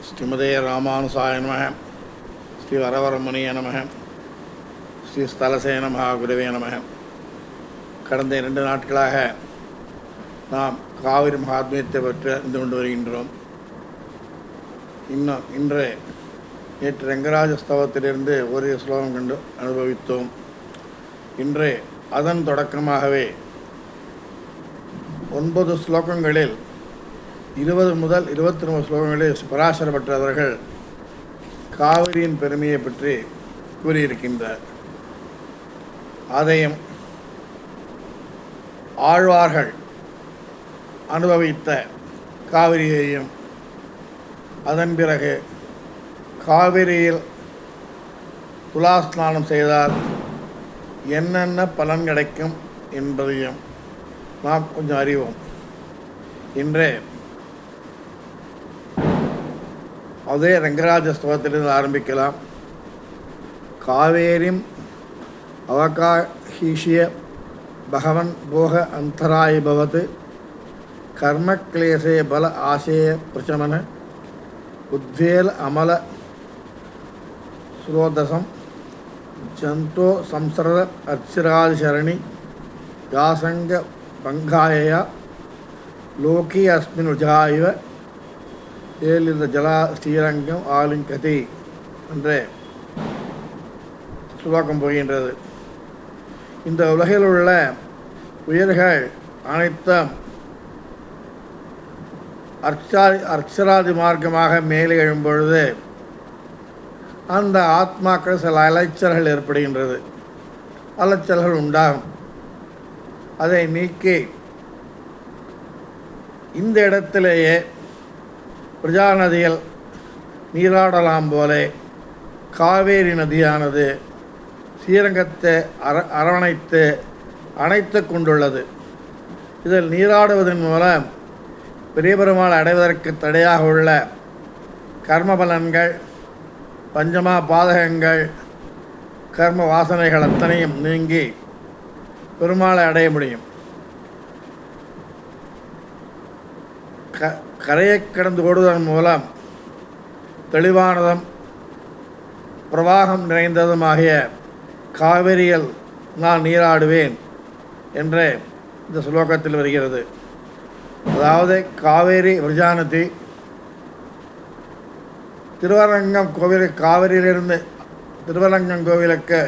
ஸ்ரீமதே ராமானுசாய நம. ஸ்ரீ வரவரமணிய நம. ஸ்ரீ ஸ்தலசேன மகாகுருவே நம. கடந்த 2 நாட்களாக நாம் காவிரி மகாத்மியத்தை பற்றி அறிந்து கொண்டு வருகின்றோம். இன்று நேற்று ரங்கராஜ ஸ்தவத்திலிருந்து ஒரு ஸ்லோகம் கண்டு அனுபவித்தோம். இன்று அதன் தொடக்கமாகவே 9 ஸ்லோகங்களில் 20 முதல் 23 ஸ்லோகங்களில் பராசர பட்டவர்கள் காவிரியின் பெருமையை பற்றி கூறியிருக்கின்றார். அதையும் ஆழ்வார்கள் அனுபவித்த காவிரியையும் அதன் பிறகு காவிரியில் துலாஸ்நானம் செய்தால் என்னென்ன பலன் கிடைக்கும் என்பதையும் நாம் கொஞ்சம் அறிவோம். இன்று அதே ரங்கராஜ ஸ்தவத்திலிருந்து ஆரம்பிக்கலாம். காவேரிம் அவகாஹீஷ்ய பகவன் போக அந்தராய பவத் கர்மக்லேசே பல ஆசேய பிரச்சமன உத்வேல அமல ஸ்ரோதசம் ஜந்தோ சம்சரத அர்ச்சிராதிசரணி யாசங்க பங்காய லோகி அஸ்மின் உஜாயிவ ஏலிந்த ஜலா ஸ்ரீரங்கம் ஆலிங்கதி என்ற சுலோகம் போகின்றது. இந்த உலகில் உள்ள உயிர்கள் அனைத்தும் அர்ச்சராதி மார்க்கமாக மேலே எழும்பொழுது அந்த ஆத்மாக்கள் சில அலைச்சல்கள் ஏற்படுகின்றது. அலைச்சல்கள் உண்டாகும். அதை நீக்கி இந்த இடத்திலேயே பிரஜா நதியில் நீராடலாம் போலே காவேரி நதியானது ஸ்ரீரங்கத்தை அரவணைத்து அணைத்து கொண்டுள்ளது. இதில் நீராடுவதன் மூலம் பெரிய பெருமாள் அடைவதற்கு தடையாக உள்ள கர்மபலன்கள், பஞ்சமா பாதகங்கள், கர்ம வாசனைகள் அத்தனையும் நீங்கி பெருமாளை அடைய முடியும். கரையை கடந்து ஓடுவதன் மூலம் தெளிவானதும் பிரவாகம் நிறைந்ததுமாகிய காவிரியில் நான் நீராடுவேன் என்று இந்த ஸ்லோகத்தில் வருகிறது. அதாவது காவேரி விரஜாநதி திருவரங்கம் கோவில், காவிரியிலிருந்து திருவரங்கம் கோவிலுக்கு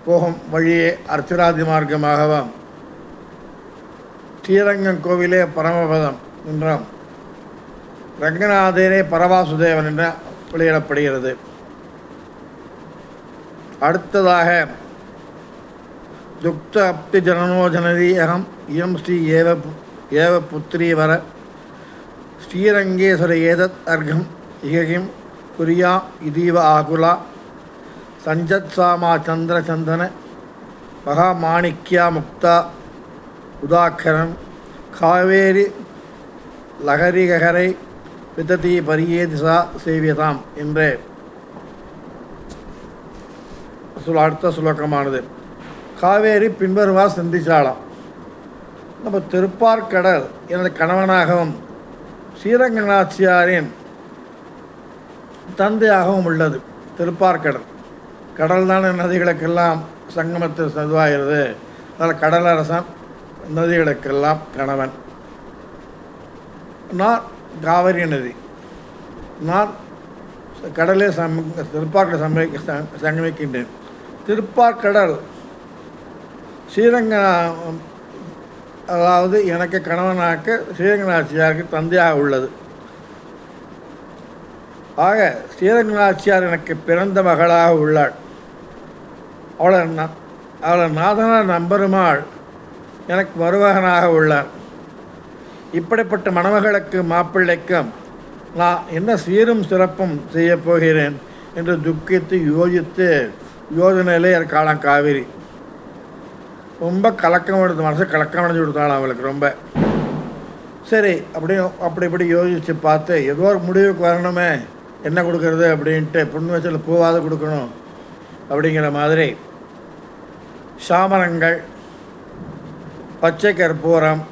போகும் வழியே அர்ச்சராதி மார்க்கமாகவும் ஸ்ரீரங்கம் கோவிலே பரமபதம் என்றும் ரங்கநாதனே பரவாசுதேவன் என்ற வெளியிடப்படுகிறது. அடுத்ததாக துக்த அப்தி ஜனனோ ஜனதீயகம் இயம் ஸ்ரீ ஏவ புத்திரி வர ஸ்ரீரங்கேஸ்வர ஏதத் அர்க்கம் இககிம் புரியா இதீவ ஆகுலா சஞ்சத் சாமா சந்திர சந்தன மகாமாணிக்யா முக்தா உதாக்கரன் காவேரி லகரிகரை விததி பரியே திசா சேவியதாம் என்று அடுத்த சுலோகமானது. காவேரி பின்வருவா சிந்திச்சாலாம். நம்ம திருப்பார்கடல் எனது கணவனாகவும் ஸ்ரீரங்கநாச்சியாரின் தந்தையாகவும் உள்ளது. திருப்பார்கடல் கடல் தானே நதிகளுக்கெல்லாம் சங்கமத்தில் இதுவாகிறது. அதில் கடலரசன் நதிகளுக்கெல்லாம் கணவன். நான் காவிரி நதி, நான் கடலே திருப்பார்கடல் சங்கமிக்கின்றேன். திருப்பார்கடல் ஸ்ரீரங்க, அதாவது எனக்கு கணவனாக்க ஸ்ரீரங்கநாச்சியாருக்கு தந்தையாக உள்ளது. ஆக ஸ்ரீரங்கநாச்சியார் எனக்கு பிறந்த மகளாக உள்ளாள். அவளை நாதனார் நம்பெருமாள் எனக்கு மருமகனாக உள்ளார். இப்படிப்பட்ட மணமகளுக்கு மாப்பிள்ளைக்கும் நான் என்ன சீரும் சிறப்பும் செய்யப் போகிறேன் என்று துக்கித்து யோசித்து யோஜனையிலே இருக்காளாம் காவிரி. ரொம்ப கலக்கம் எடுத்து, மனசு கலக்கம் அடைஞ்சு கொடுத்தாலும் அவளுக்கு ரொம்ப. சரி, அப்படி யோசித்து பார்த்து ஏதோ ஒரு முடிவுக்கு வரணுமே, என்ன கொடுக்கறது அப்படின்ட்டு பொண்ணு வச்சல பூவாத கொடுக்கணும் அப்படிங்கிற மாதிரி சாமரங்கள், பச்சை கற்பூரம்,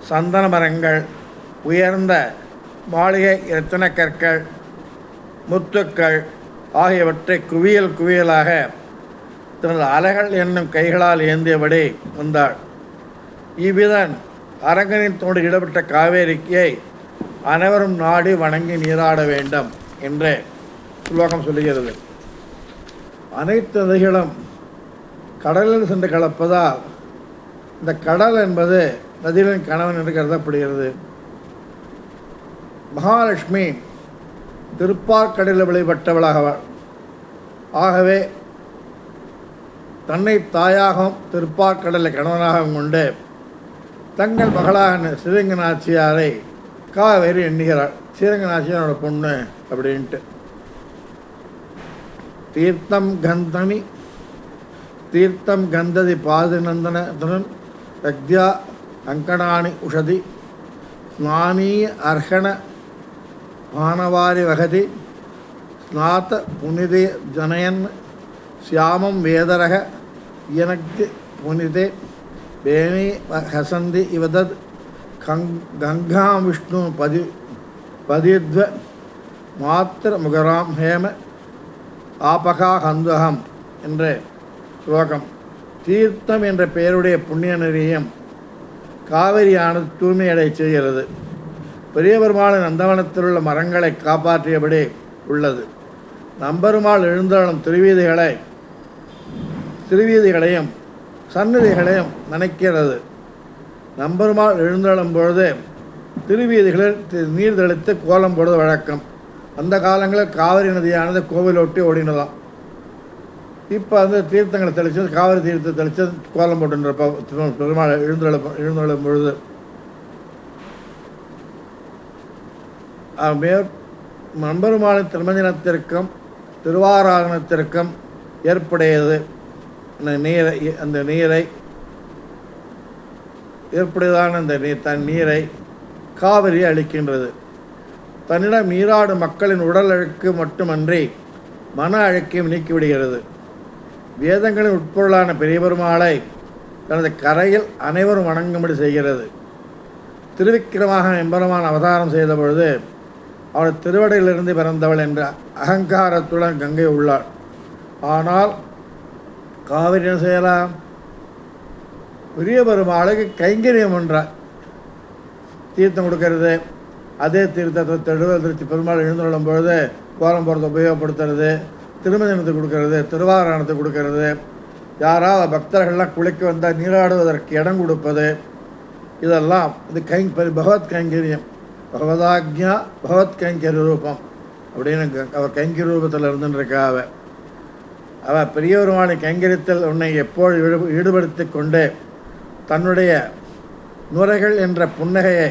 சந்தன மரங்கள், உயர்ந்த மாளிகை ரத்தின கற்கள், முத்துக்கள் ஆகியவற்றை குவியல் குவியலாக தனது அலைகள் என்னும் கைகளால் ஏந்தியபடி வந்தாள். இவ்விதன் அரங்கனின் தோடு இடப்பட்ட காவேரிக்கை அனைவரும் நாடி வணங்கி நீராட வேண்டும் என்று ஸ்லோகம் சொல்லுகிறது. அனைத்து நதிகளும் கடலில் சென்று கலப்பதால் இந்த கடல் என்பது நதிகளின் கணவன் என்று கருதப்படுகிறது. மகாலட்சுமி திருப்பார்கடலில் வழிபட்டவளாகவள். ஆகவே தன்னை தாயாகவும் திருப்பார்கடலை கணவனாகவும் கொண்டு தங்கள் மகளாக ஸ்ரீரங்கநாச்சியாரை காவேரி எண்ணுகிறாள். ஸ்ரீரங்கநாச்சியாரோட பொண்ணு அப்படின்ட்டு. தீர்த்தம் கந்ததி பாதிநந்தனன் ரக்தியா அங்கணானி உஷதி ஸ்நானீ அர்ஹண பானவாரி வகதி ஸ்நாத புனிதே ஜனயன் சியாமம் வேதரக இயனக்தி புனிதே பேணி ஹசந்தி இவதத் கங்காம் விஷ்ணு பதித்வ மாத்திர முகராம் ஹேம ஆபகா ஹந்துகம் என்ற ஸ்லோகம். தீர்த்தம் என்ற பெயருடைய புண்ணிய நெறியும் காவிரியானது தூய்மையடை செய்கிறது. பெரிய பெருமாளின் நந்தவனத்தில் உள்ள மரங்களை காப்பாற்றியபடி உள்ளது. நம்பெருமாள் எழுந்தருளும் திருவீதிகளையும் சந்நிதிகளையும் நினைக்கிறது. நம்பெருமாள் எழுந்தருளும் பொழுது திருவீதிகளில் நீர் தெளித்து கோலம் போடுவது வழக்கம். அந்த காலங்களில் காவிரி நதியானது கோவிலொட்டி ஓடினதாம். இப்போ தீர்த்தங்களை தெளித்து காவிரி தீர்த்தத்தை தெளித்து கோலம் போட்டுன்றப்ப பெருமாள் எழுந்தருளும் பொழுது நம்பெருமாளின் திருமஞ்சனத்திற்கும் திருவாராதனத்திற்கும் ஏற்புடையது. அந்த நீரை ஏற்புடையதான தன் நீரை காவிரி அளிக்கின்றது. தன்னிடம் நீராடும் மக்களின் உடல் அழுக்கு மட்டுமன்றி மன அழுக்கையும் நீக்கிவிடுகிறது. வேதங்களின் உட்பொருளான பெரிய பெருமாளை தனது கரையில் அனைவரும் வணங்கும்படி செய்கிறது. திருவிக்கிரமாக எம்பெருமான் அவதாரம் செய்த பொழுது அவள் திருவடையிலிருந்து பிறந்தவள் என்ற அகங்காரத்துடன் கங்கை உள்ளாள். ஆனால் காவிரி என்ன செய்யலாம்? பெரிய பெருமாளுக்கு கைங்கரியம் என்றார். தீர்த்தம் கொடுக்கறது, அதே தீர்த்தத்தை திருச்சி பெருமாள் எழுந்துள்ளும் பொழுது கோலம் போடுறதை உபயோகப்படுத்துறது, திருமஞ்சனத்தை கொடுக்கறது, திருவாரணத்தை கொடுக்கறது, யாராவது பக்தர்கள்லாம் குளிக்க வந்தால் நீராடுவதற்கு இடம் கொடுப்பது, இதெல்லாம் இது பகவத் கைங்கரியம். பகவதாக்ஞா பகவத் கைங்கரிய ரூபம் அப்படின்னு அவர் கைங்கரிய ரூபத்தில் இருந்துருக்கா. அவள் பெரிய பெருமாளை கைங்கரியத்தில் உன்னை எப்போது ஈடுபடுத்தி கொண்டு தன்னுடைய நுரைகள் என்ற புன்னகையை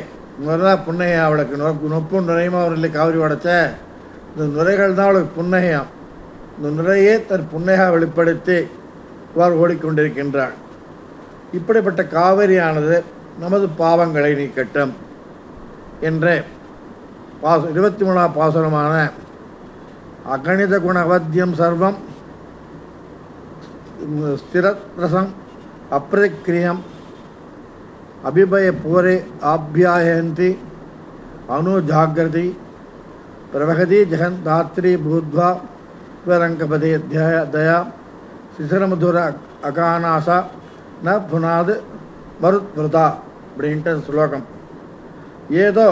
புன்னகையை அவளுக்கு நொப்பும் நுரையுமா அவர்களை காவிரி உடைச்ச இந்த நுரைகள் தான் அவளுக்கு புன்னகையாம். இந்த நுரையே தன் புன்னகையாக வெளிப்படுத்தி அவர் ஓடிக்கொண்டிருக்கின்றாள். இப்படிப்பட்ட காவிரியானது நமது பாவங்களை நீக்கட்டும் என்று 23ஆம் பாசுரமான அகணித குணவத்தியம் சர்வம் ஸ்திரரசம் அப்பிரதிக்கிரியம் அபிபய பூரே ஆப்யாயந்தி அனுஜாகிரதி பிரவகதி ஜெகந்தாத்ரி பூத்வா ஸ்வரங்கபதி தயா சிசிரமதுர அகானாசா ந புனாது மருத்விரதா அப்படின்ட்டு ஸ்லோகம். ஏதோ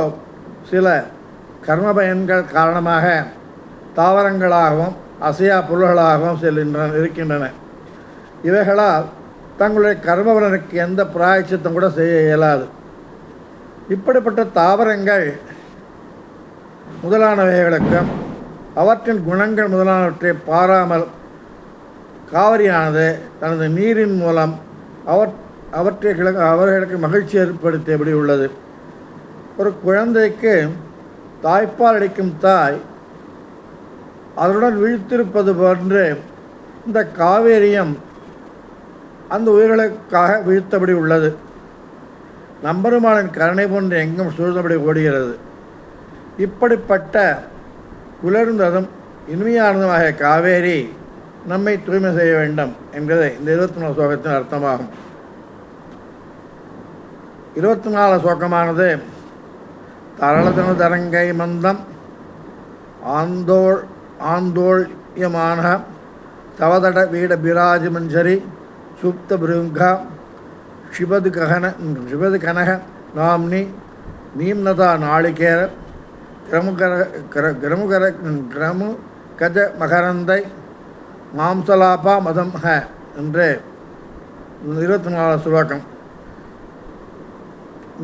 சில கர்ம பயன்கள் காரணமாக தாவரங்களாகவும் அசையா பொருள்களாகவும் இருக்கின்றன. இவைகளால் தங்களுடைய கர்மபலனுக்கு எந்த பிராயச்சித்தம் கூட செய்ய இயலாது. இப்படிப்பட்ட தாவரங்கள் முதலானவைகளுக்கும் அவற்றின் குணங்கள் முதலானவற்றை பாராமல் காவிரியானது தனது நீரின் மூலம் அவர்களுக்கு மகிழ்ச்சி ஏற்படுத்தியபடி உள்ளது. ஒரு குழந்தைக்கு தாய்ப்பால் அளிக்கும் தாய் அதனுடன் வீழ்த்திருப்பது போன்று இந்த காவேரியம் அந்த உயிர்களுக்காக வீழ்த்தபடி உள்ளது. நம்பெருமாளின் கருணை போன்று எங்கும் சூழ்ந்தபடி ஓடுகிறது. இப்படிப்பட்ட குளிர்ந்ததும் இனிமையானதுமாக காவேரி நம்மை தூய்மை செய்ய வேண்டும் என்பதை இந்த 24 ஸ்லோகத்தின் அர்த்தமாகும். 24 ஸ்லோகமானது தரளதனு தரங்கை மந்தம் ஆந்தோள் ஆந்தோள்யமான தவதட வீட பிராஜமஞ்சரி சுப்த பிருங்கா ஷிபது கனக நாம்னி நீம்னதா நாளிகேர கிரமு கஜ மகரந்தை மாம்சலாபா மதம் என்று 24 ஸ்லோகம்.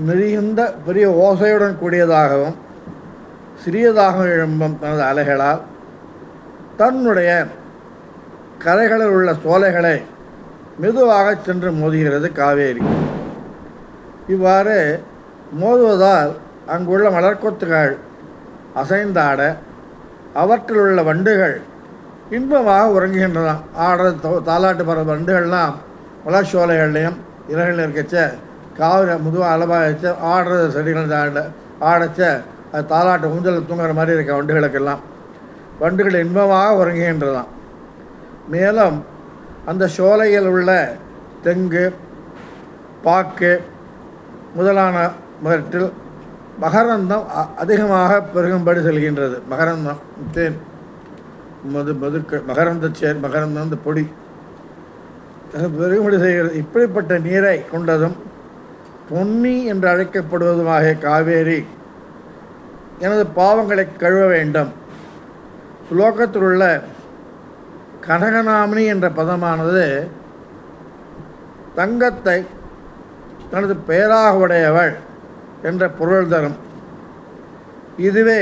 நெறிந்த பெரிய ஓசையுடன் கூடியதாகவும் சிறியதாகவும் எழும்பும் தனது அலைகளால் தன்னுடைய கரைகளில் உள்ள சோலைகளை மெதுவாக சென்று மோதுகிறது காவேரி. இவ்வாறு மோதுவதால் அங்குள்ள மலர்கொத்துகள் அசைந்தாட அவற்றில் உள்ள வண்டுகள் இன்பமாக உறங்குகின்றன. ஆடுறது தாலாட்டு பற வண்டுகள்லாம் மலர் சோலைகள்லையும் இலைகள் இருக்கச்ச காவிரி முதுவாக அளவாக வச்சு ஆடுறது செடிகள் ஆடச்ச அது தாலாட்டு ஊஞ்சல் தூங்குற மாதிரி இருக்க வண்டுகள் இன்பமாக உறங்குகின்றதாம். மேலும் அந்த சோலையில் உள்ள தெங்கு பாக்கு முதலான மரத்தில் மகரந்தம் அதிகமாக பெருகும்படி செல்கின்றது. மகரந்தம் தேன் மகரந்தம் இந்த பொடி பெருகும்படி செய்கிறது. இப்படிப்பட்ட நீரை கொண்டதும் பொன்னி என்று அழைக்கப்படுவதுமாக காவேரி எனது பாவங்களை கழுவ வேண்டும். ஸ்லோகத்தில் உள்ள கனகநாமினி என்ற பதமானது தங்கத்தை தனது பெயராக உடையவள் என்ற பொருள் தரும். இதுவே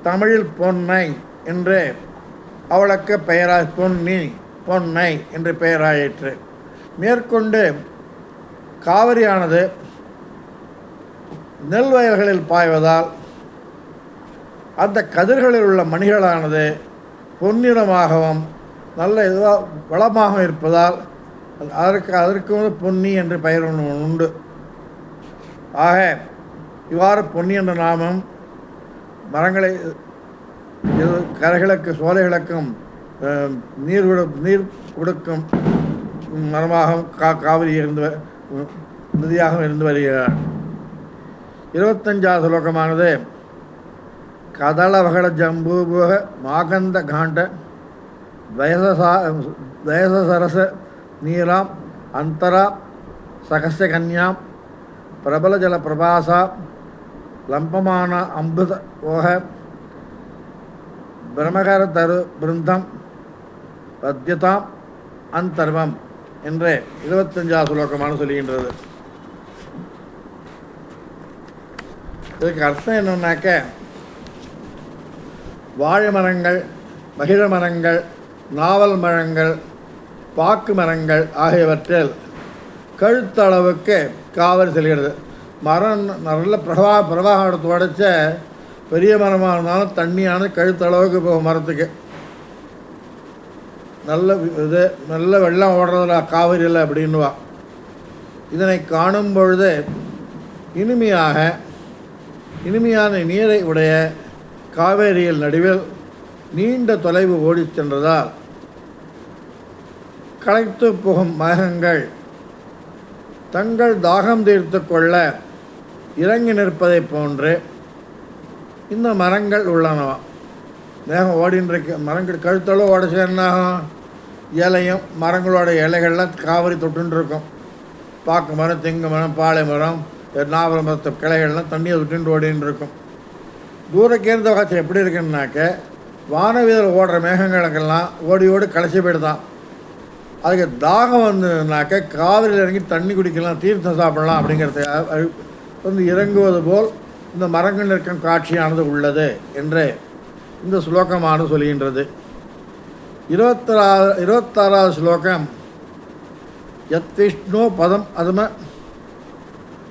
தமிழில் பொன்னை என்று அவளுக்கு பெயராய் பொன்னை என்று பெயராயிற்று. மேற்கொண்டு காவிரியானது நெல் வயல்களில் பாய்வதால் அந்த கதிர்களில் உள்ள மணிகளானது பொன்னிறமாகவும் நல்ல இதுவாக வளமாக இருப்பதால் அதற்கு பொன்னி என்று பெயர் உண்டு. ஆக இவ்வாறு பொன்னி என்ற நாமம் மரங்களை கரைகளுக்கு சோலைகளுக்கும் நீர் கொடுக்கும் மரமாக காவிரி நதியாக இருந்து வருகிறார். 25வது ஸ்லோகமானது கதளவகட ஜம்பூபுக மாகந்த காண்ட வயசரச நீராம் அந்தரா சகஸ்ய கன்யாம் பிரபல ஜல பிரபாசா லம்பமான அம்புத ஓக பிரமகர தரு பிருந்தம் பத்தியதாம் அந்தர்வம் என்று 25வது ஸ்லோகமான சொல்கின்றது. இதுக்கு அர்த்தம் என்னன்னாக்க, வாழை மரங்கள், மகிழ மரங்கள், நாவல் மரங்கள், பாக்கு மரங்கள் ஆகியவற்றில் கழுத்தளவுக்கு காவிரி செல்கிறது. மரம் நல்ல பிரவாகத்தை உடைச்ச பெரிய மரமாக இருந்தாலும் தண்ணியானது கழுத்தளவுக்கு போகும் மரத்துக்கு. நல்ல வெள்ளம் ஓடுறதில்ல காவிரியில் அப்படின்னுவா. இதனை காணும் பொழுது இனிமையான நீரை உடைய காவேரியில் நடுவில் நீண்ட தொலைவு ஓடி சென்றதால் களைத்து போகும் மேகங்கள் தங்கள் தாகம் தீர்த்து கொள்ள இறங்கி நிற்பதை போன்று இந்த மரங்கள் உள்ளனவா. மேகம் ஓடின்றிருக்கு, மரங்கள் கழுத்தளவு ஓடச்சு என்னாகும், இலையும் மரங்களோட இலைகள்லாம் காவிரி தொட்டுருக்கும். பாக்கு மரம், தெங்கு மரம், பாலை மரம், நாவல் மரத்து கிளைகள்லாம் தண்ணியை தொட்டு ஓடின்னு இருக்கும். தூரக்கேர்ந்த வகை எப்படி இருக்குன்னாக்க, வானவீதியில் ஓடுற மேகங்களுக்கெல்லாம் ஓடி களைச்சி போய்டுதான். அதுக்கு தாகம் வந்ததுனாக்க காவிரியில் இறங்கி தண்ணி குடிக்கலாம், தீர்த்தம் சாப்பிடலாம் அப்படிங்கிறது இறங்குவது போல் இந்த மரங்கள் இருக்கும் காட்சியானது உள்ளது என்று இந்த ஸ்லோகமானது சொல்கின்றது. 26வது ஸ்லோகம் யத் விஷ்ணு பதம் அதும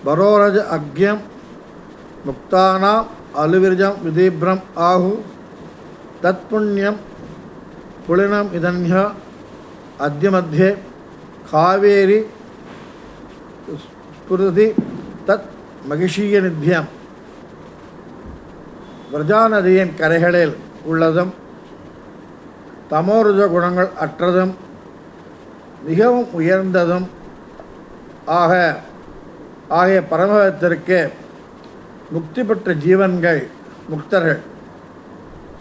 பரோரஜ அக்யம் முக்தானாம் அலுவிரஜம் விதீப்ரம் ஆஹு தத் புண்ணியம் புலினம் இதன்யா அத்யமத்தியே காவேரி ஸ்புருதி தத் மகிஷீய நித்யம். விரஜா நதியின் கரைகளில் உள்ளதும் தமோருஜ குணங்கள் அற்றதும் மிகவும் உயர்ந்ததும் ஆகிய பரமபதத்திற்கு முக்தி பெற்ற ஜீவன்கள் முக்தர்கள்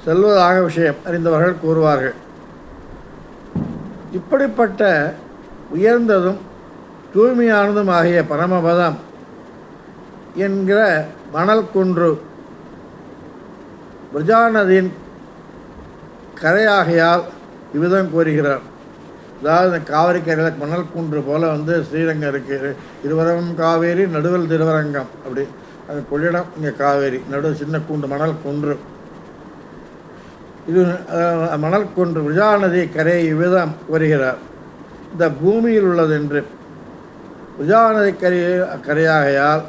செல்வதாக விஷயம் அறிந்தவர்கள் கூறுவார்கள். இப்படிப்பட்ட உயர்ந்ததும் தூய்மையானதும் ஆகிய பரமபதம் என்கிற மணல் குன்று விரஜாநதியின் கரையாகையால் இவ்விதம் கூறுகிறார். அதாவது இந்த காவிரி கரையில் மணல் குன்று போல் ஸ்ரீரங்கம் இருக்குது. இருவரம் காவேரி நடுவில் திருவரங்கம், அப்படி அது கொள்ளிடம், இங்கே காவேரி, நடுவில் சின்ன குன்று மணல் குன்று. இது மணல் குன்று விரஜாநதி கரையை இவ்விதம் கூறுகிறார். இந்த பூமியில் உள்ளதென்று விரஜாநதி கரையாகையால்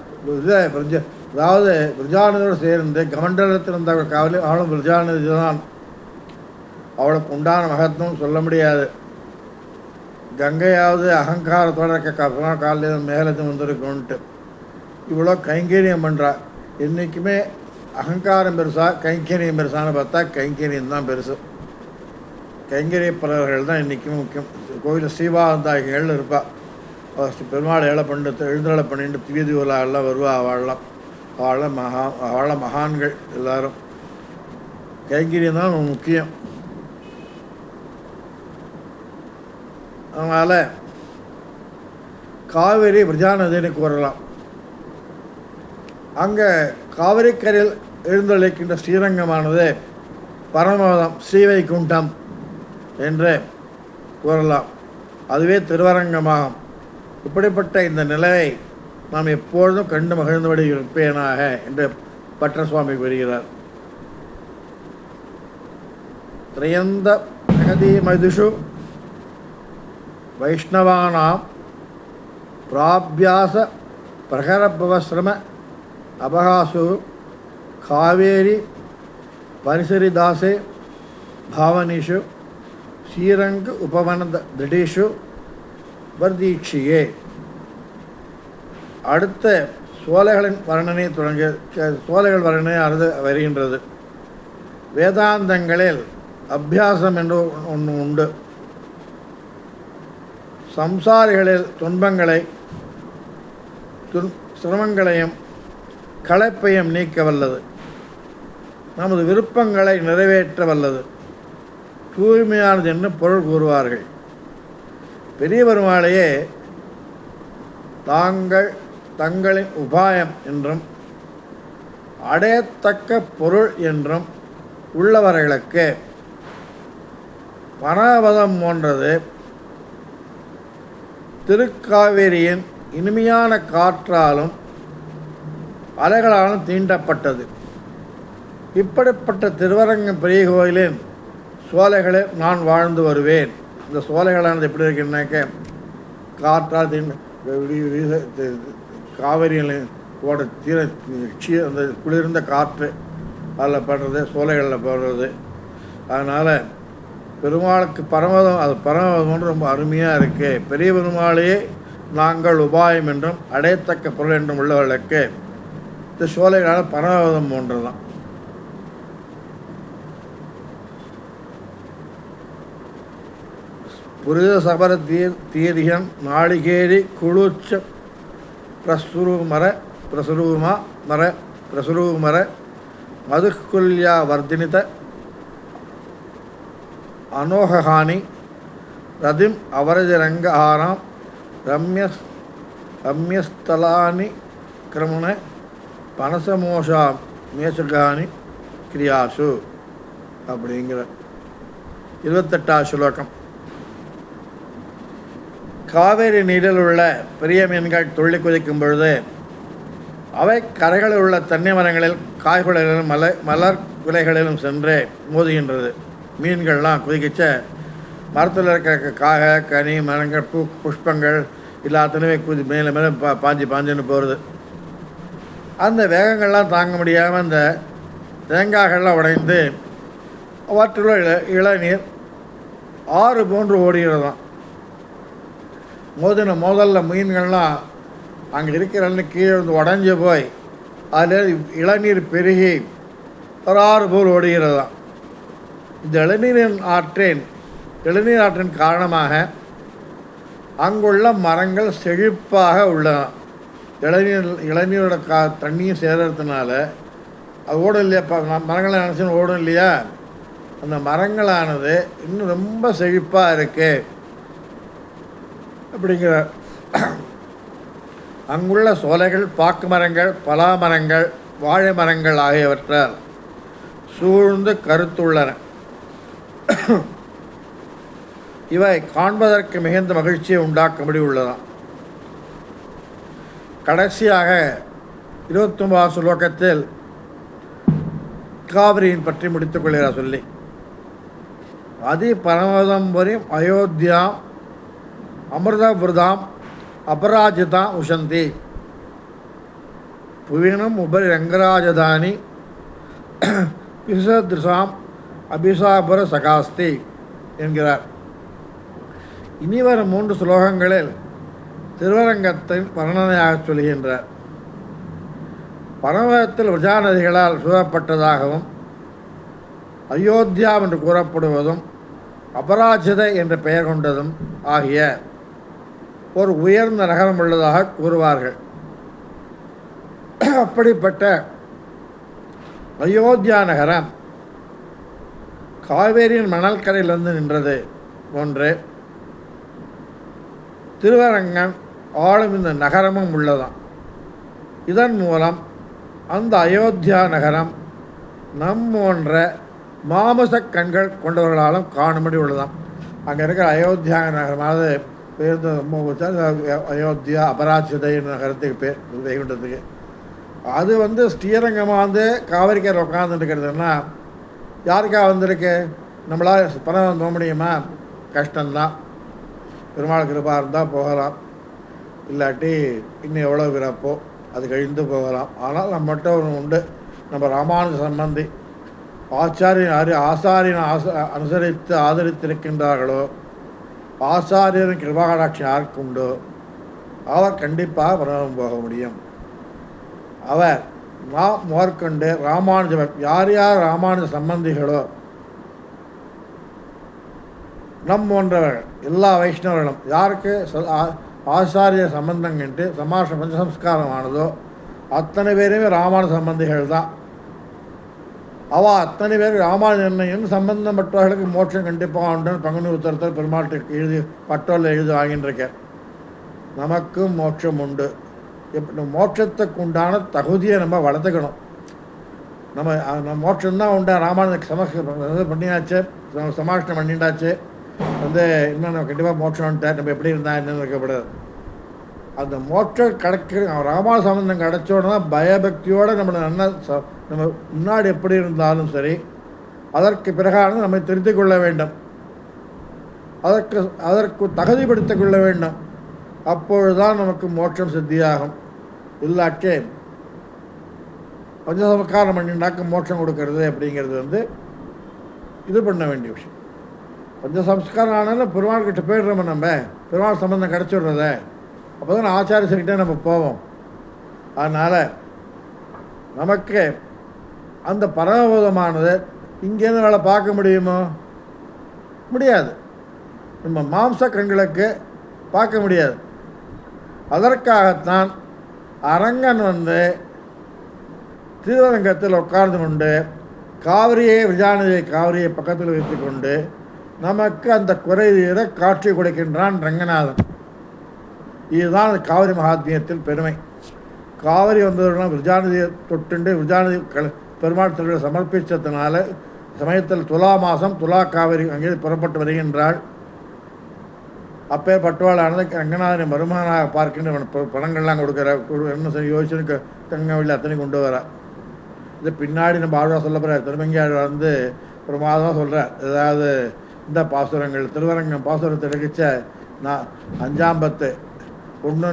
அதாவது விரஜாநதியோடு சேர்ந்து கமண்டலத்தில் இருந்த காவலி அவளும் விரஜாநதி தான். அவளுக்கு உண்டான மகத்துவம் சொல்ல முடியாது. கங்கையாவது அகங்காரத்தோட காலையில் மேலது வந்திருக்குன்ட்டு இவ்வளோ கைங்கரியம் பண்ணுறா. என்றைக்குமே அகங்காரம் பெருசா கைங்கரியம் பெருசான்னு பார்த்தா கைங்கரியம் தான் பெருசு. கைங்கரியப்பறவர்கள் தான் இன்றைக்கும் முக்கியம். கோவிலில் ஸ்ரீபாந்தாகிகள் இருப்பாள். பெருமாள் ஏழை பண்ணிட்டு எழுந்தலை பண்ணிட்டு வீதி உலாலாம் வருவா. அவள மகான்கள் எல்லாரும். கைங்கரியம் தான் முக்கியம். அதனால் காவிரி விரஜாநதினு கூறலாம். அங்கே காவிரிக்கரையில் எழுந்தளிக்கின்ற ஸ்ரீரங்கமானது பரமபதம் ஸ்ரீவைகுண்டம் என்று கூறலாம். அதுவே திருவரங்கமாகும். இப்படிப்பட்ட இந்த நிலையை நாம் எப்பொழுதும் கண்டு மகிழ்ந்தபடி இருப்பேனாக என்று பற்ற சுவாமி கூறுகிறார். திரையந்த பிரகதி மதுஷு வைஷ்ணவானாம் பிராபியாச பிரகரபவஸ்ரம அபகாசு காவேரி பரிசரிதாசே பாவனிஷு ஸ்ரீரங்க உபவன திடீஷு வர்தீட்சியே. அடுத்த சோலைகளின் வர்ணனை சோலைகள் வர்ணனை வருகின்றது. வேதாந்தங்களில் அபியாசம் என்று ஒன்று உண்டு. சம்சாரிகளில் சிரமங்களையும் களைப்பையும் நீக்க வல்லது. நமது விருப்பங்களை நிறைவேற்ற வல்லது. தூய்மையானது என்று பொருள் கூறுவார்கள். பெரிய பெருமாளையே தங்களின் உபாயம் என்றும் அடையத்தக்க பொருள் என்றும் உள்ளவர்களுக்கு பரமபதம் போன்றது திருக்காவேரியின் இனிமையான காற்றாலும் அலைகளாலும் தீண்டப்பட்டது. இப்படிப்பட்ட திருவரங்கம் பெரிய கோயிலின் சோலைகளில் நான் வாழ்ந்து வருவேன். இந்த சோலைகளானது எப்படி இருக்குன்னாக்க காற்றால் காவிரியில் ஓட அந்த குளிர்ந்த காற்று அதில் படுறது, சோலைகளில் போடுறது. அதனால் பெருமாளுக்கு பரமதம், அது பரமதம் ரொம்ப அருமையாக இருக்குது. பெரிய பெருமாளையே நாங்கள் உபாயம் என்றும் அடையத்தக்க பொருள் என்றும் உள்ளவர்களுக்கு இந்த சோலைகளால் பரமதம் போன்றது தான். புரித சபர தீரியன் நாளிகேரி குளுச்ச பிரசுரூமர மதுக்குல்யா வர்தினித அனோகானி ரதிம் அவரஜரங்க ஆராம் ரம்யஸ்தலானி கிரமண பனசமோஷா மேசுகானி கிரியாசு அப்படிங்கிற 28வது ஸ்லோகம். காவேரி நீரில் உள்ள பெரிய மீன்கள் துள்ளி குதிக்கும் பொழுது அவை கரைகளில் உள்ள தென்னை மரங்களில் காய்குலைகளிலும் மலர் குலைகளிலும் சென்று மோதுகின்றது. மீன்கள்லாம் குதிக்கிச்ச மரத்தில் இருக்கிற காக கனி மரங்கள் புஷ்பங்கள் எல்லாத்துலேயுமே மேலே மேலே பாஞ்சுன்னு போகிறது. அந்த வேகங்கள்லாம் தாங்க முடியாமல் அந்த தேங்காய்கள்லாம் உடைந்து அவற்றுள்ள இளநீர் ஆறு போன்று ஓடுகிறதாம். மோதல்ல மீன்கள்லாம் அங்கே இருக்கிற கீழே வந்து உடஞ்சி போய் அதில் இளநீர் பெருகி ஒரு ஆறு போல் ஓடுகிறதாம். இந்த இளநீர் ஆற்றின் காரணமாக அங்குள்ள மரங்கள் செழிப்பாக உள்ளன. இளநீரோட தண்ணியும் சேர்றதுனால அது ஓடும் இல்லையா, மரங்களை நினச்சின்னு ஓடும் இல்லையா, அந்த மரங்களானது இன்னும் ரொம்ப செழிப்பாக இருக்கு அப்படிங்கிறார். அங்குள்ள சோலைகள், பாக்கு மரங்கள், பலா மரங்கள், வாழை மரங்கள் ஆகியவற்றால் சூழ்ந்து கருத்துள்ளன. இவை காண்பதற்கு மிகுந்த மகிழ்ச்சியை உண்டாக்கும்படி உள்ளதாம். கடைசியாக 29 ஸ்லோகத்தில் காவிரியின் பற்றி முடித்துக் கொள்கிறார் சொல்லி, அதி பரமதம் வரையும் அயோத்தியாம் அமிர்தவிரதாம் அபராஜிதாம் உஷந்தி புவினம் உபரி ரங்கராஜதானி விசதிருஷாம் அபிசாபர சகாஸ்தி என்கிறார். இனி வரும் 3 ஸ்லோகங்களில் திருவரங்கத்தின் வர்ணனையாக சொல்கின்றார். பரமத்தில் விரஜா நதிகளால் சூழப்பட்டதாகவும் அயோத்தியா என்று கூறப்படுவதும் அபராஜித என்ற பெயர் கொண்டதும் ஆகிய ஒரு உயர்ந்த நகரம் உள்ளதாக கூறுவார்கள். அப்படிப்பட்ட அயோத்தியா நகரம் காவேரியின் மணல் கரையிலிருந்து நின்றது ஒன்று. திருவரங்கம் ஆளும் இந்த நகரமும் உள்ளதாம். இதன் மூலம் அந்த அயோத்தியா நகரம் நம் போன்ற மாமச கண்கள் கொண்டவர்களாலும் காணும்படி உள்ளதாம். அங்கே இருக்கிற அயோத்தியா நகரமானது பேர் அயோத்தியா அபராஜிதை நகரத்துக்கு பேர் வைகுண்டத்துக்கு. அது ஸ்ரீரங்கமாக காவிரிக்கரை உட்காந்துருக்கிறதுனா யாருக்காக வந்திருக்கு? நம்மளால் பணம் போக முடியுமா? கஷ்டம்தான். பெருமாள் கிருபா இருந்தால் போகலாம், இல்லாட்டி இன்னும் எவ்வளோ பிறப்போ அது கழிந்து போகலாம். ஆனால் நம்மகிட்ட ஒன்று உண்டு, நம்ம ராமானுஜ சம்பந்தி ஆசாரியன் அனுசரித்து ஆதரித்திருக்கின்றார்களோ, ஆசாரியரின் கிருபாகடாட்சி யாருக்கு உண்டோ அவர் கண்டிப்பாக பரவம் போக முடியும். அவர் முதற்கொண்டு ராமானுஜர் யார் யார் ராமானுஜ சம்பந்திகளோ நம் போன்றவர்கள் எல்லா வைஷ்ணவர்களும் யாருக்கு ஆசாரிய சம்பந்தம் கண்டு பஞ்சசம்ஸ்காரமானதோ அத்தனை பேருமே ராமானுஜ சம்பந்திகள் தான். அவள் அத்தனை பேர் ராமானுஜன் சம்பந்தப்பட்டவர்களுக்கு மோட்சம் கண்டிப்பாக உண்டு. பங்குனி உத்தரத்தில் பெருமாட்டுக்கு எழுதி பட்டோல் எழுதி வாங்கின்றிருக்க. நமக்கும் மோட்சம் உண்டு. எப்படி மோட்சத்துக்கு உண்டான தகுதியை நம்ம வளர்த்துக்கணும். நம்ம மோட்சம்தான் உண்டா. ராமானுஜ பண்ணியாச்சு, சமாஷ்டம் பண்ணிட்டாச்சு, இன்னும் நம்ம கண்டிப்பாக மோட்சம்ட்டார். நம்ம எப்படி இருந்தால் என்னென்னு இருக்கக்கூடாது. அந்த மோட்சம் கிடைக்கிற ராமானுஜ சம்பந்தம் கிடைச்சோன்னா பயபக்தியோடு நம்ம முன்னாடி எப்படி இருந்தாலும் சரி, அதற்கு பிறகான நம்ம திருத்தி கொள்ள வேண்டும், அதற்கு தகுதிப்படுத்திக் கொள்ள வேண்டும். அப்பொழுதுதான் நமக்கு மோட்சம் சித்தியாகும். இல்லாட்டே பஞ்சசமஸ்காரம் பண்ணிண்டாக்க மோட்சம் கொடுக்கறது அப்படிங்கிறது இது பண்ண வேண்டிய விஷயம். பஞ்சசம்ஸ்காரம் ஆனாலும் பெருமாள்கிட்ட போயிடுறோம். நம்ம பெருமாள் சம்பந்தம் கிடச்சிடுறத அப்போ தான் ஆச்சாரியர்கிட்டே நம்ம போவோம். அதனால் நமக்கு அந்த பரமபோதமானது இங்கேருந்து வேலை பார்க்க முடியுமோ? முடியாது. நம்ம மாம்ச கண்களுக்கு பார்க்க முடியாது. அதற்காகத்தான் அரங்கன் திருவரங்கத்தில் உட்கார்ந்து கொண்டு காவிரியை விஜயானதியை காவிரியை பக்கத்தில் வைத்து கொண்டு நமக்கு அந்த குறைதீர காட்சி கொடுக்கின்றான் ரங்கநாதன். இதுதான் காவிரி மகாத்மியத்தில் பெருமை. காவிரி வந்தவர்கள் விஜயானதியை தொட்டுண்டு விஜயானதி பெருமாள் திருவிழா சமர்ப்பித்ததுனால சமயத்தில் துலா மாதம் துலா காவிரி அங்கே புறப்பட்டு வருகின்றாள். அப்பேற்பட்டவாளானது ரங்கநாதனை மருமகனாக பார்க்கின்ற பணங்கள்லாம் கொடுக்குற என்ன சரி யோசிச்சு தங்கவில்லை அத்தனை கொண்டு வர. இது பின்னாடி நம்ம ஆழ்வா சொல்ல போகிற திருமங்கியாழ்வார் ஒரு மாதம் சொல்கிறார். ஏதாவது இந்த பாசுரங்கள் திருவரங்கம் பாசுரத்தை எடுக்கிச்ச 5ஆம் பத்து 1,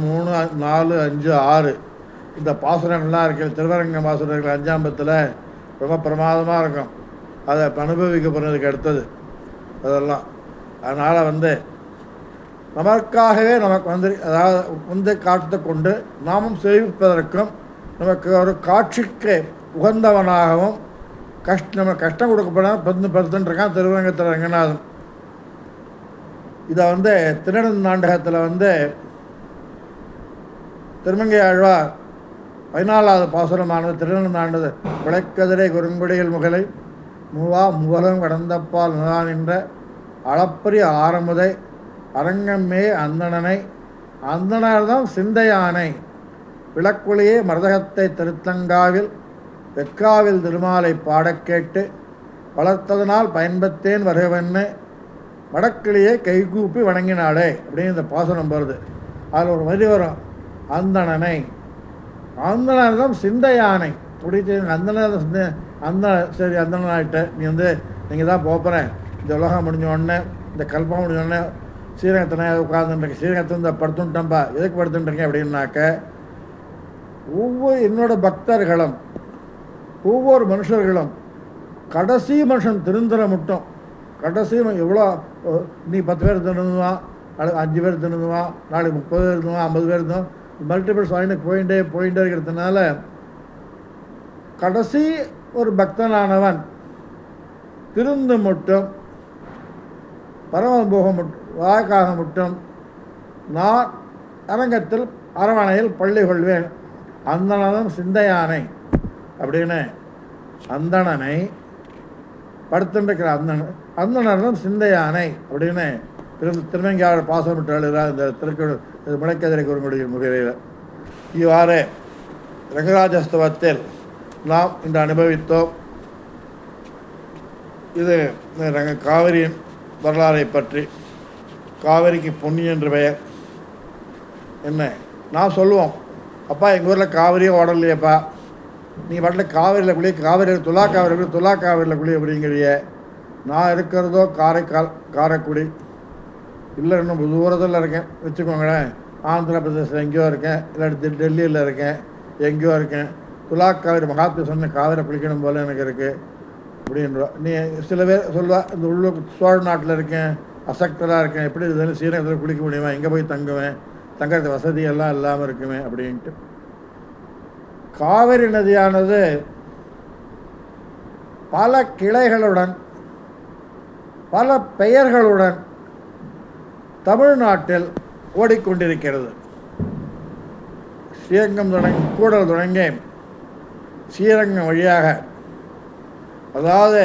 3, 4, 5, 6 இந்த பாசுரங்கள்லாம் இருக்குது. திருவரங்கம் பாசுரங்கள் 5ஆம் பத்தில் ரொம்ப பிரமாதமாக இருக்கும். அதை அனுபவிக்கப்படுறதுக்கு அடுத்தது அதெல்லாம். அதனால் நமக்காகவே நமக்கு அதாவது காட்டு கொண்டு நாமும் சேவிப்பதற்கும் நமக்கு ஒரு காட்சிக்கு உகந்தவனாகவும் நம்ம கஷ்டம் கொடுக்கப்படாமல் பருத்துருக்கான் திருவரங்கத்தில் ரங்கநாதன். இதை திருநெடுந்தாண்டகத்தில் திருமங்கை ஆழ்வார் 14வது பாசுரமானது திருநெடுந்தாண்டது விளக்கதிரை குறுங்குடியில் முகலை முகலம் கடந்தப்பால் நிலா நின்ற அளப்பரிய ஆரமுதை அரங்கம்மே அந்தணனை அந்தணர்தம் சிந்தையானை விளக்குழியே மருதகத்தை திருத்தங்காவில் வெக்காவில் திருமாலை பாடக் கேட்டு வளர்த்ததனால் பயன்பத்தேன் வருகவன்னு வடக்கிளியே கைகூப்பி வணங்கினாளே அப்படின்னு இந்த பாசனம் வருது. அதில் ஒரு வரி வரும், அந்தணனை அந்தணர்தம் சிந்தையானை அப்படி அந்த சரி அந்தணனாயிட்ட நீ நீங்கள் தான் போகிறேன், இந்த உலகம் முடிஞ்சோடனே இந்த கல்பம் முடிஞ்சோடனே ஸ்ரீரங்கத்தின உட்காந்துருக்கேன், ஸ்ரீரங்கத்தை இந்த படுத்துட்டேன்ப்பா, எதுக்கு படுத்துட்டுருக்கேன் அப்படின்னாக்க என்னோட பக்தர்களும் ஒவ்வொரு மனுஷர்களும் கடைசி மனுஷன் திருந்துற மட்டும் கடைசி எவ்வளோ நீ 10 பேர் திருந்துவான், 5 பேர் திருந்துவான், நாளைக்கு 30 பேர் இருந்துவான், 50 பேர் இருந்தோம், மல்டிபிள்ஸ் வாங்கிட்டு போயிட்டே இருக்கிறதுனால கடைசி ஒரு பக்தனானவன் திருந்து மட்டும் பரமபோகம் வாய்க்காக மட்டும் நான் அரங்கத்தில் அரவணையில் பள்ளி கொள்வேன் அந்தணனும் சிந்தையானை அப்படின்னு அந்தணனை படுத்துருக்கிற அந்தணனும் சிந்தையானை அப்படின்னு திருமங்கையாளர் பாசமிட்டு எழுதுகிறார் இந்த திருக்குறள் முளைக்கதிரை குறுங்குடிய முகையில். இவ்வாறு ரங்கராஜஸ்தவத்தில் நாம் இன்று அனுபவித்தோம். இது காவிரியின் வரலாறை பற்றி. காவிரிக்கு பொன்னி என்று பெயர். என்ன நான் சொல்லுவோம், அப்பா எங்கள் ஊரில் காவிரியே ஓடலையேப்பா, நீ பாட்டில் காவிரியில் குழி, காவிரி துலா காவிரியில் குழி அப்படிங்கிறிய. நான் இருக்கிறதோ காரைக்குடி, இல்லை இன்னும் தூரத்தில் இருக்கேன் வச்சுக்கோங்களேன், ஆந்திர பிரதேசத்தில் எங்கேயோ இருக்கேன், இல்லாட்டி டெல்லியில் இருக்கேன், எங்கேயோ இருக்கேன். துலா காவிரி மகாத்மா சொன்ன காவிரி குளிக்கணும் போல் எனக்கு இருக்குது அப்படின்றா. நீ சில பேர் சொல்லுவா, இந்த உள்ளூர் சோழ நாட்டில் இருக்கேன், அசக்தராக இருக்கேன், எப்படி இருந்தாலும் ஸ்ரீரங்கத்தில் குளிக்க முடியுமா, எங்கே போய் தங்குவேன், தங்கிறது வசதியெல்லாம் இல்லாமல் இருக்குமே அப்படின்ட்டு. காவிரி நதியானது பல கிளைகளுடன் பல பெயர்களுடன் தமிழ்நாட்டில் ஓடிக்கொண்டிருக்கிறது. ஸ்ரீரங்கம் கூடல் தொடங்கி ஸ்ரீரங்கம் வழியாக, அதாவது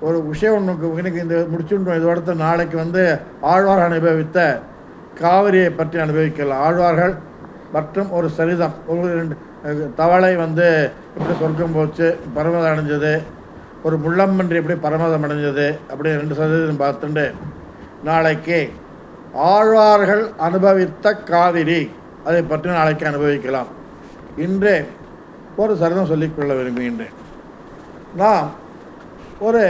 ஒரு விஷயம் ஒன்றுக்கு எனக்கு இந்த முடிச்சுட்டோம், இதோட நாளைக்கு ஆழ்வார் அனுபவித்த காவிரியை பற்றி அனுபவிக்கலாம். ஆழ்வார்கள் மற்றும் ஒரு சரிதம், ஒரு 2 தவளை எப்படி சொர்க்கம் போச்சு பரமதம் அடைஞ்சது, ஒரு முள்ளம்பன்றி எப்படி பரமதம் அடைஞ்சது அப்படி 2 சதவீதம் பார்த்துட்டு நாளைக்கு ஆழ்வார்கள் அனுபவித்த காவிரி அதை பற்றி நாளைக்கு அனுபவிக்கலாம். இன்று ஒரு சரிதம் சொல்லிக்கொள்ள விரும்புகின்றேன். நாம் ஒரு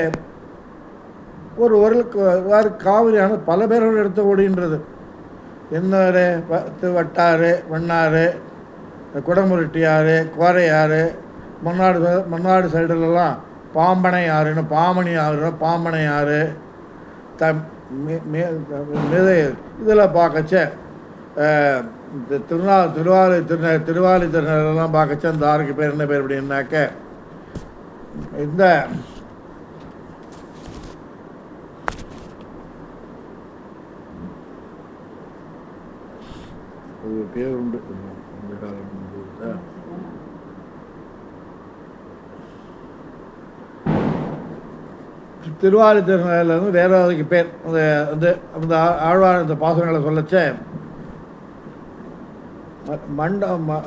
வேறு காவிரியான பல பேர்கள் எடுத்து ஓடுகின்றது. இன்னொரு வட்டாறு, வெண்ணாறு, குடமுருட்டியாறு, கோரையாறு, மன்னாடு சைடுலலாம் பாம்பனை ஆறுன்னு பாமணி ஆறு, பாம்பனை ஆறு, இதில் பார்க்கச்ச திருவாலி திருநெல்லாம் பார்க்கச்ச அந்த ஆறுக்கு பேர் என்ன பேர் அப்படின்னாக்க இந்த ஒரு பேர் உண்டு. திருவாலி திருநெல்வேலியிலேருந்து வேற அதுக்கு பேர் அந்த ஆழ்வார் இந்த பாசனங்களை சொல்லச்ச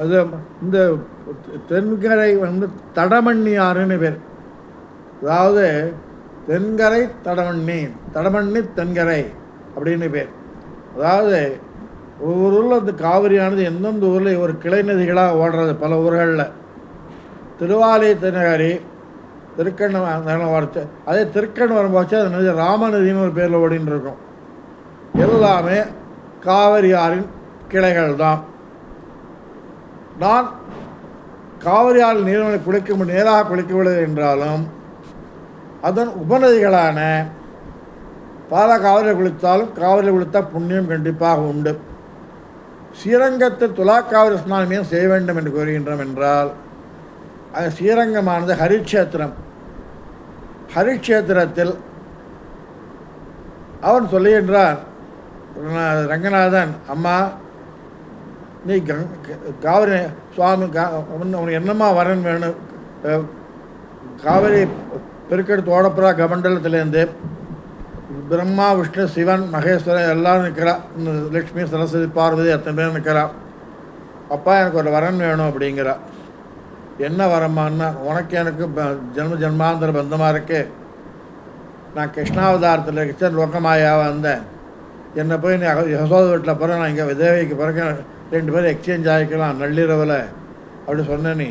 இது இந்த தென்கரை தடமண்ணி ஆறுன்னு பேர். அதாவது தென்கரை தடமண்ணி தென்கரை அப்படின்னு பேர். அதாவது ஒவ்வொரு ஊரில் இந்த காவிரியானது எந்தெந்த ஊரில் ஒரு கிளை நதிகளாக ஓடுறது பல ஊர்களில். திருவாலி திருநகரி திருக்கண்ணம் வரச்சு, அதே திருக்கண்ணம் போச்சு அது நதி ராமநதினு ஒரு பேரில் ஓடின்னு இருக்கும். எல்லாமே காவிரி ஆறின் கிளைகள் தான். நான் காவிரி ஆறு நீர்மலை நேராக குளிக்கவில்லை என்றாலும் அதன் உபநதிகளான பல காவிரியில் குளித்தாலும் காவிரியில் குளித்தால் புண்ணியம் கண்டிப்பாக உண்டு. ஸ்ரீரங்கத்தில் துலா காவிரி ஸ்நானமையும் செய்ய வேண்டும் என்று கூறுகின்றோம் என்றால் அது ஸ்ரீரங்கமானது ஹரிக்ஷேத்திரம். ஹரிக்ஷேத்திரத்தில் அவன் சொல்லுகின்றான், ரங்கநாதன், அம்மா நீ காவிரி சுவாமி உனக்கு என்னம்மா வரன் வேணும், காவிரி பெருக்கெடுத்து ஓடப்புறா கமண்டலத்திலேருந்து பிரம்மா விஷ்ணு சிவன் மகேஸ்வரன் எல்லோரும் நிற்கிறா. லட்சுமி சரஸ்வதி பார்வதி அத்தனை பேர் நிற்கிறா. அப்பா எனக்கு ஒரு வரன் வேணும் அப்படிங்கிறா. என்ன வரமான்னா, உனக்கு எனக்கு ஜென்மாந்திர பந்தமாக இருக்கு. நான் கிருஷ்ணாவதாரத்தில் கிருஷ்ணன் லோகமாயாவாக வந்தேன். என்னை போய் நீ யசோத வீட்டில் பிறகு நான் இங்கே விதவைக்கு பிறகு 2 பேரும் எக்ஸ்சேஞ்ச் ஆகிக்கலாம் நள்ளிரவில் அப்படி சொன்னேன். நீ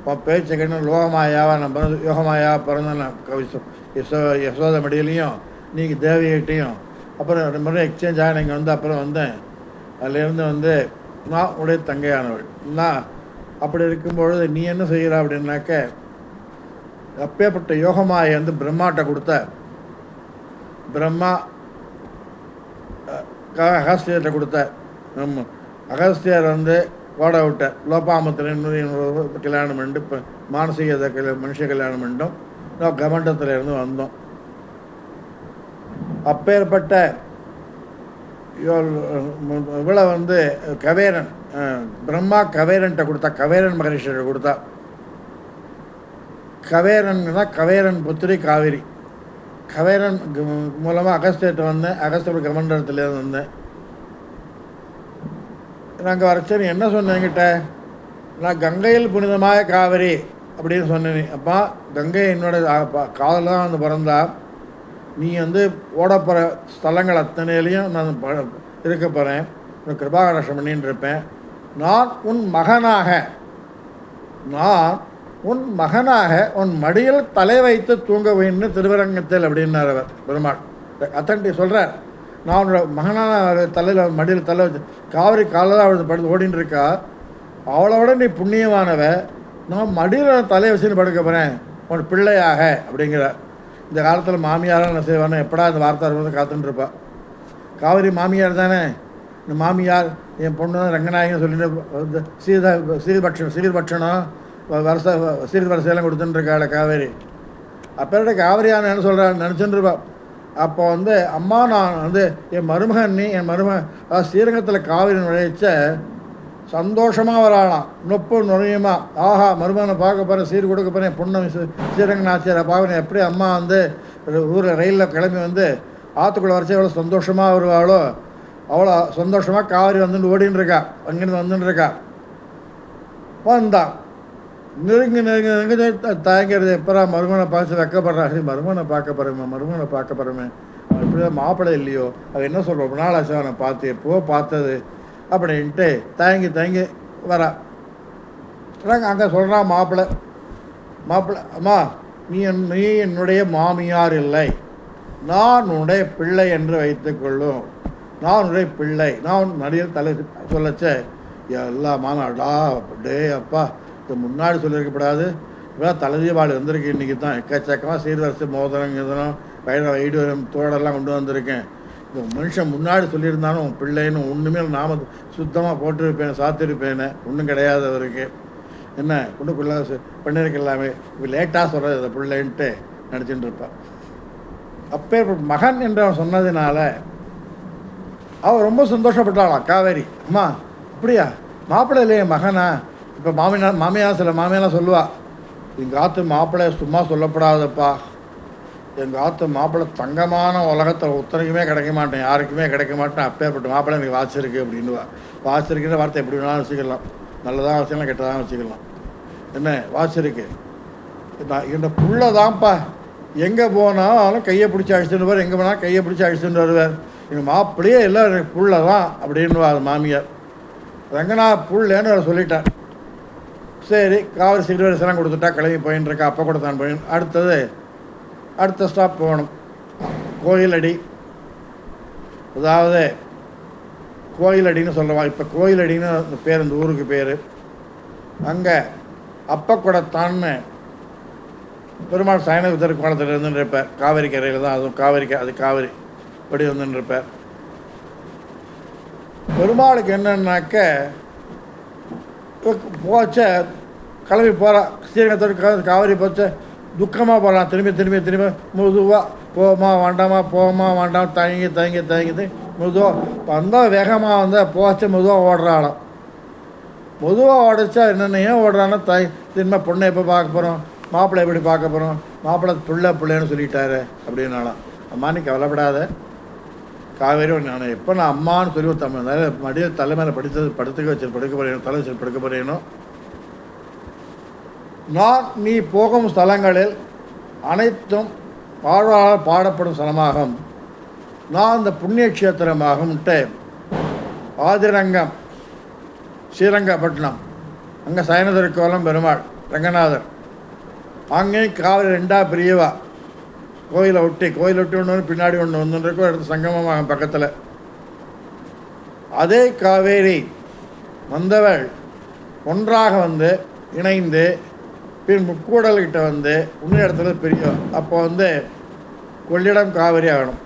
உன் பேச்சை கேட்டு லோகமாயாவா நான் பிறந்து யோகமாயாவா பிறந்தேன். நான் யசோத மடியிலையும் நீங்கள் தேவிகிட்டையும் அப்புறம் 2 முறை எக்ஸ்சேஞ்ச் ஆகி நீங்கள் வந்து அப்புறம் வந்தேன். அதுலேருந்து நான் உடைய தங்கையானவள். நான் அப்படி இருக்கும்பொழுது நீ என்ன செய்கிற அப்படின்னாக்க, அப்பேற்பட்ட யோகமாயை பிரம்மாட்ட கொடுத்த பிரம்மா அகஸ்தியர்கிட்ட கொடுத்த அகஸ்தியர் ஓட விட்ட லோபாமத்தில் இன்னொரு கல்யாணம் பண்ணி இப்போ மானசீக மனுஷ கல்யாணம் பண்ணிட்டோம். கமண்டத்தில் இருந்து வந்தோம். அப்பேற்பட்ட இவளை கவேரன் பிரம்மா கவேரன்கிட்ட கொடுத்தா, கவேரன் மகரிஷிட்ட கொடுத்தா. கவேரன்னா கவேரன் புத்திரி காவிரி. கவேரன் மூலமாக அகஸ்தியர்கிட்ட வந்தேன். அகஸ்தியர் கமண்டலத்திலேருந்து வந்தேன். நாங்கள் வரைச்சேன். என்ன சொன்னேன் என்கிட்ட? நான் கங்கையில் புனிதമായ காவிரி அப்படின்னு சொன்னேன். அப்பா கங்கை என்னோட காதல் தான் பிறந்தா. நீ ஓடப்போகிற ஸ்தலங்கள் அத்தனையிலையும் நான் இருக்க போகிறேன். உனக்கு கிருபாகடாட்சம் பண்ணின்னு இருப்பேன். நான் உன் மகனாக உன் மடியில் தலை வைத்து தூங்க வேணும்னு திருவரங்கத்தில் அப்படின்னார் அவர் பெருமாள். அத்தன்ட்டி சொல்கிறார். நான் உன்னோட மகனான தலையில் மடியில் தலை வச்சு காவிரி காலையில் அவள் படுத்து ஓடின்னு இருக்கா. அவளோட நீ புண்ணியமானவ. நான் மடியில் தலையை வச்சுன்னு படுக்க போகிறேன் உன் பிள்ளையாக அப்படிங்கிறார். இந்த காலத்தில் மாமியாரெலாம் என்ன செய்வானே, எப்படா இந்த வார்த்தை வரும்போது காத்துட்டுருப்பா. காவிரி மாமியார் தானே. இந்த மாமியார் என் பொண்ணு தான் ரங்கநாயகன்னு சொல்லிட்டு சீர்பட்சணம் வரிசையெல்லாம் கொடுத்துட்டுருக்காள் காவேரி. அப்போ காவிரியான என்ன சொல்கிறான்னு நினச்சிட்டுருப்பா. அப்போ அம்மா நான் என் மருமகன் என் மருமகன் ஸ்ரீரங்கத்தில் காவிரி நுழைச்ச சந்தோஷமாக வராளாம். நொப்பு நுழையுமா, ஆஹா மருமகனை பார்க்க போகிறேன், சீர் கொடுக்க போகிறேன், பொண்ணு ஸ்ரீரங்க நாச்சியாரை பார்க்குறேன். எப்படி அம்மா ஊரில் ரயிலில் கிளம்பி ஆற்றுக்குள்ளே வரைச்சி எவ்வளோ சந்தோஷமாக வருவாளோ அவ்வளோ சந்தோஷமாக காவிரி ஓடின்னு இருக்கா. அங்கேருந்து வந்துன்னு இருக்கா. வந்தான் நெருங்கி தயங்கிறது. எப்பரா மருமகனை பார்த்து வைக்கப்படுறா. சரி மருமகனை பார்க்க போகிறேமே அவன் இப்படிதான் மாப்பிள்ளை இல்லையோ, அவன் என்ன சொல்கிறோம், ரொம்ப நாள் ஆச்சு அவனை பார்த்து, எப்போ பார்த்தது அப்படின்ட்டு தயங்கி வரா. அங்கே சொல்கிறான் மாப்பிள்ளை, அம்மா நீ என்னுடைய மாமியார் இல்லை, நான் உன்னுடைய பிள்ளை என்று வைத்துக்கொள்ளும். நான் உன்னுடைய பிள்ளை. நான் நடிகர் தலை சொல்லச்ச எல்லா மாநாடா டே அப்பா இது முன்னாடி சொல்லியிருக்கப்படாது. இப்போ தலைதீபாவளி வந்திருக்கு. இன்றைக்கி தான் எக்கச்சக்கமாக சீர்வரிசை மோதிரம் இதெல்லாம் வைடு தோடெல்லாம் கொண்டு வந்திருக்கேன். இந்த மனுஷன் முன்னாடி சொல்லியிருந்தாலும் உன் பிள்ளைன்னு ஒன்றுமே நாம சுத்தமாக போட்டிருப்பேன், சாத்திருப்பேன்னு. ஒன்றும் கிடையாது அவருக்கு. என்ன கொண்டு பிள்ளை பண்ணியிருக்கலாமே, இப்போ லேட்டாக சொல்கிறது இந்த பிள்ளைன்ட்டு நினச்சிட்டு இருப்பான். அப்போ மகன் என்று அவன் சொன்னதுனால அவள் ரொம்ப சந்தோஷப்பட்டாளாம் காவேரி. அம்மா அப்படியா, மாப்பிள்ளை இல்லையே மகனா? இப்போ மாமியார் சில மாமியெல்லாம் சொல்லுவா, எங்கள் ஆற்று மாப்பிள்ளை சும்மா சொல்லப்படாதப்பா, எங்கள் ஆற்று மாப்பிள்ளை தங்கமான உலகத்தில் ஒத்தனைக்குமே கிடைக்க மாட்டேன், யாருக்குமே கிடைக்க மாட்டேன், அப்பேற்பட்ட மாப்பிள்ளை எனக்கு வாசிருக்கு அப்படின்னுவா. வாசிருக்குன்ற வார்த்தை எப்படி வேணாலும் வச்சுக்கலாம், நல்லதாக வச்சுக்கலாம் கெட்டதாக வச்சுக்கலாம். என்ன வாசிருக்கு இந்த புள்ள தான்ப்பா, எங்கே போனாலும் கையை பிடிச்சி அழிச்சுட்டு வருவார், எங்கே போனாலும் கையை பிடிச்சி அழிச்சுட்டு வருவார், எங்கள் மாப்பிள்ளையே இல்லை எனக்கு புள்ள தான் அப்படின்னுவா அது மாமியார். ரங்கனா புள்ளேன்னு அவர் சொல்லிட்டார். சரி காவிரி சிறுவரிசெல்லாம் கொடுத்துட்டா கிளம்பி போயின்னு இருக்கா. அப்போ கூட தான் போயின்னு அடுத்த ஸ்டாப் போகணும். கோயிலடி, அதாவது கோயிலடின்னு சொல்லுவாங்க. இப்போ கோயிலடின்னு பேர் இந்த ஊருக்கு பேர். அங்கே அப்பக்கூடத்தான்னு பெருமாள் சயன திருக்கோணத்தில் இருந்துன்னு இருப்பார். காவிரி கரையில் தான், அதுவும் அது காவிரி படி வந்துன்னு இருப்பார். பெருமாளுக்கு என்னன்னாக்க போச்ச கிளம்பி போகிறான் ஸ்ரீரங்கத்தோடு காவிரி போச்ச துக்கமாக போகலாம். திரும்பி மெதுவாக போமா வேண்டாம் தயங்கி மெதுவாக வந்தால் வேகமாக போச்ச மெதுவாக ஓடுறாளாம். மெதுவாக ஓடிச்சா என்னென்ன ஏன் ஓடுறான்னா திரும்ப பொண்ணை எப்போ பார்க்க போகிறோம், மாப்பிள்ளை எப்படி பார்க்க போகிறோம், மாப்பிள்ளை பிள்ளைன்னு சொல்லிட்டாரு அப்படின்னாலாம். அம்மா நீ கவலைப்படாத, காவேரி நான் எப்போ நான் அம்மான்னு சொல்லி ஒரு தமிழ் மடியில் தலை மேலே படுத்துக்க வச்சு படுக்க போறேனோ, தலை வச்சு படுக்க போறேனோ, நான் நீ போகும் ஸ்தலங்களில் அனைத்தும் வாழ்வாளர் பாடப்படும் ஸ்தலமாகும், நான் இந்த புண்ணிய கஷேத்திரமாகும்ட்டு ஆதிரங்கம் ஸ்ரீரங்கப்பட்டினம், அங்கே சயனதிருக்கோலம் பெருமாள் ரங்கநாதர், அங்கேயும் காவிரி ரெண்டாக பிரியவா கோயிலை ஒட்டி ஒன்று பின்னாடி ஒன்று இருக்கும், அடுத்து சங்கமமாகும் பக்கத்தில். அதே காவேரி வந்தவள் ஒன்றாக வந்து இணைந்து பின் முக்கூடல்கிட்ட வந்து இன்னொரு இடத்துல பிரியும். அப்போ கொள்ளிடம் காவேரி ஆகணும்.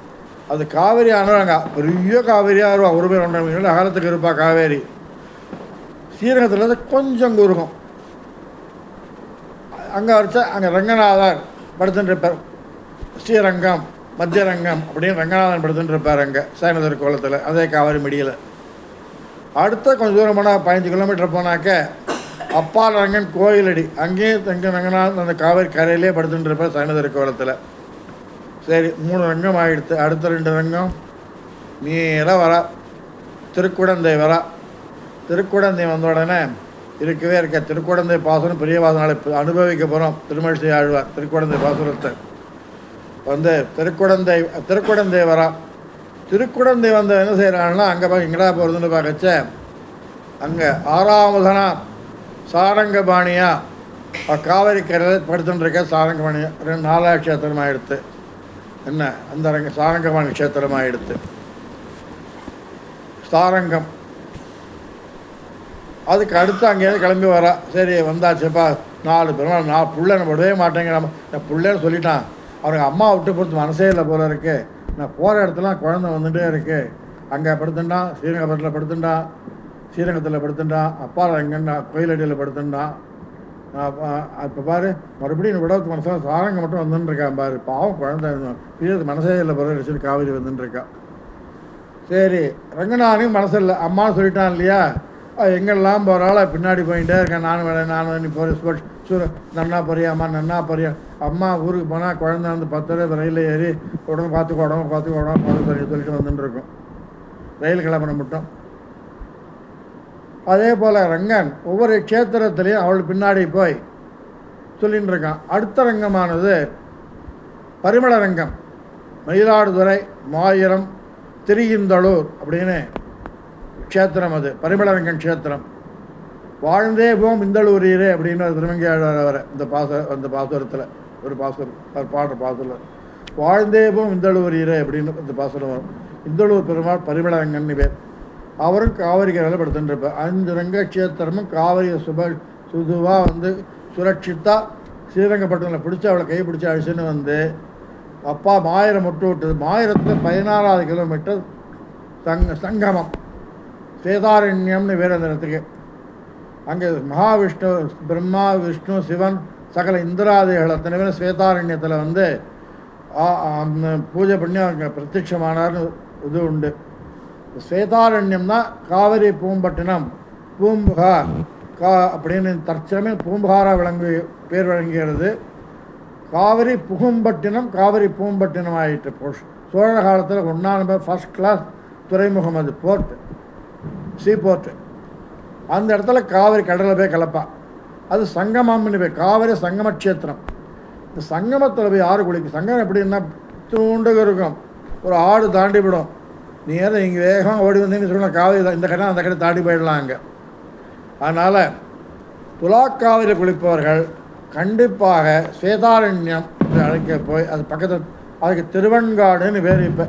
அது காவேரி ஆனவங்க பெரிய காவேரியாக வருவா, ஒரு பேர் 1.5 மீட்டர் அகலத்துக்கு இருப்பா காவேரி. ஸ்ரீரங்கத்தில் கொஞ்சம் குருகம் அங்கே வச்சா அங்கே ரங்கநாதர் படுத்துட்டு இருப்பார். ஸ்ரீரங்கம் மத்தியரங்கம் அப்படின்னு ரங்கநாதன் படுத்துட்டு இருப்பார் அங்கே சயனதர் கோலத்தில், அதே காவேரி மிடியில். அடுத்த கொஞ்சம் தூரம் போனால் 15 கிலோமீட்டர் போனாக்க அப்பால் ரங்கன் கோயிலடி, அங்கேயும் ரங்கநாதன் அந்த காவேரி கரையிலே படுத்துட்டு இருப்பார் சயனதர் கோலத்தில். சரி, 3 ரங்கம் ஆகிடுத்து. அடுத்த 2 ரங்கம் நேராக வரா, திருக்குடந்தை வரா. திருக்குடந்தை வந்த உடனே இருக்கவே இருக்க திருக்குடந்தை பாசனம் பெரிய வாசனால அனுபவிக்க போகிறோம். திருமழிசை ஆழ்வார் திருக்குடந்தை பாசுரத்தை திருக்குடந்தை வரா. திருக்குடந்தை வந்த என்ன செய்கிறாங்கன்னா, அங்கே எங்கடா போகிறதுன்னு பார்க்கச்ச அங்கே 6ஆவதனா சாரங்கபாணியா காவேரி கரையில் படுத்துட்டு இருக்க சாரங்கபாணியா 4 க்ஷேத்திரமாக எடுத்து என்ன அந்த சாரங்கபாணி க்ஷேத்திரமாக எடுத்து சாரங்கம். அதுக்கு அடுத்து அங்கேயிருந்து கிளம்பி வரா. சரி வந்தாச்சுப்பா, 4 பேரும் 4 புள்ள நம்ம விடவே மாட்டேங்க, நான் பிள்ளைன்னு சொல்லிட்டான். அவனுக்கு அம்மா விட்டு பொறுத்து மனசே இல்லை போல இருக்கு. நான் போகிற இடத்துலாம் குழந்தை வந்துகிட்டே இருக்குது. அங்கே படுத்துட்டான், ஸ்ரீரங்கத்தில் படுத்துட்டான், ஸ்ரீரங்கத்தில் படுத்துட்டான், அப்பா எங்கன்னா கோயிலடியில் படுத்துட்டான். இப்போ பாரு மறுபடியும் விடத்து மனசில் சாரங்க மட்டும் வந்துன்னு இருக்கான் பாரு, பாவம் குழந்தை இது மனசே இல்லை போல சொல்லி காவேரி வந்துன்னு இருக்கான். சரி, ரங்கநாதனும் மனசு இல்லை, அம்மான்னு சொல்லிட்டான் இல்லையா, எங்கெல்லாம் போகிறால பின்னாடி போயிட்டே இருக்கேன். நான் நீ போகிற நன்னா போறியாம்மா, நன்னா போறியா அம்மா, ஊருக்கு போனால் குழந்தை 10 ரயிலில் ஏறி உடம்பு பார்த்துக்கோ சொல்லிட்டு வந்துட்டு இருக்கோம். ரயில் கிளம்புன மட்டும். அதே போல் ரங்கன் ஒவ்வொரு க்ஷேத்திரத்துலேயும் அவள் பின்னாடி போய் சொல்லின்னு இருக்கான். அடுத்த ரங்கமானது பரிமள ரங்கம், மயிலாடுதுறை மாயிரம் திரியிந்தளூர் அப்படின்னு க்ஷேத்திரம். அது பரிமளரங்கன் க்ஷேத்திரம். வாழ்ந்தே போம் இந்தளூரீரே அப்படின்னு திருமங்கை ஆழ்வார் வர இந்த பாசுரத்தில் ஒரு பாசுரம் பாடுற பாசுரம், வாழ்ந்தே போம் இந்தளூரீரே அப்படின்னு இந்த பாசுரம் வரும். இந்தளூர் பெருமாள் பரிமளரங்கன் பேர். அவரும் காவிரி கரையில் படுத்துட்டு இருப்பார். 5 ரங்க க்ஷேத்திரமும் காவிரியை சுதுவாக சுரட்சித்தா ஸ்ரீரங்கப்பட்டினத்தில் பிடிச்சி அவளை கை பிடிச்சி அழிச்சுன்னு அப்பா மாயிரம் விட்டது. மாயிரத்தில் 16வது கிலோமீட்டர் சங்கமம் சேதாரண்யம்னு வேறு அந்த இடத்துக்கு. அங்கே மகாவிஷ்ணு பிரம்மா விஷ்ணு சிவன் சகல இந்திராதிகள் அத்தனை பேரும் ஸ்வேதாரண்யத்தில் பூஜை பண்ணி அங்கே பிரத்யட்சமானார்னு இது உண்டு. ஸ்வேதாரண்யம் தான் காவிரி பூம்பட்டினம் பூம்புகார் அப்படின்னு தற்சமே பூம்புகாராக பேர் வழங்குகிறது. காவிரி புகும்பட்டினம் காவிரி பூம்பட்டினம் ஆகிட்டு. சோழ காலத்தில் 1ஆம் நம்பர் ஃபர்ஸ்ட் கிளாஸ் துறைமுகம், அது போர்ட்டு, சீ போர்ட்டு. அந்த இடத்துல காவிரி கடலில் போய் கலப்பா. அது சங்கமம்னு போய் காவிரி சங்கம க்ஷேத்திரம். இந்த சங்கமத்தில் போய் ஆறு குளிக்கும். சங்கமம் எப்படின்னா தூண்டுக இருக்கும், ஒரு ஆடு தாண்டி விடும். நீ ஏதோ இங்கே வேகமாக ஓடி வந்தீங்கன்னு சொல்லலாம், காவிரி இந்த கடை அந்த கடை தாண்டி போயிடலாம் அங்கே. அதனால் துலாக்காவிரியில் குளிப்பவர்கள் கண்டிப்பாக ஸ்வேதாரண்யம் அழைக்க போய் அது பக்கத்தில் அதுக்கு திருவெண்காடுன்னு பேர். இப்போ